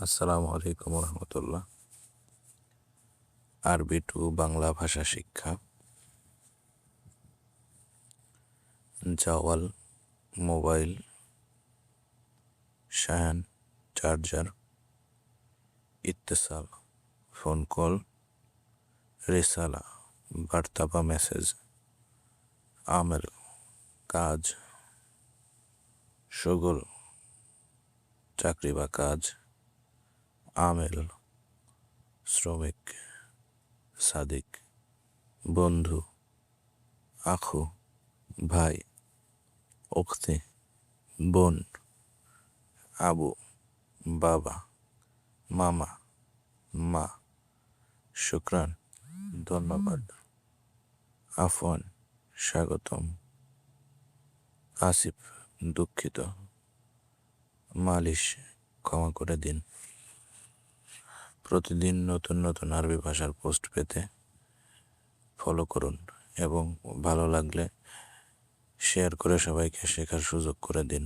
আসসালামু আলাইকুম রহমতুল্লাহ। আরবি টু বাংলা ভাষা শিক্ষা। জাওয়াল, মোবাইল, শাহান, চার্জার, ইত্তেসাল, ফোন কল, রেসালা, বার্তা বা মেসেজ, আমেল, কাজ, শগল, চাকরি বা কাজ, আমেল, শ্রমিক, সাদিক, বন্ধু, আখু, ভাই, উখতি, বোন, আবু, বাবা, মামা, মা, শুক্রান, ধন্যবাদ, আফওয়ান, স্বাগতম, আসিফ, দুঃখিত, মালিশ, ক্ষমা করে দিন। প্রতিদিন নতুন নতুন আরবি ভাষার পোস্ট পেতে ফলো করুন এবং ভালো লাগলে শেয়ার করে সবাইকে শেখার সুযোগ করে দিন।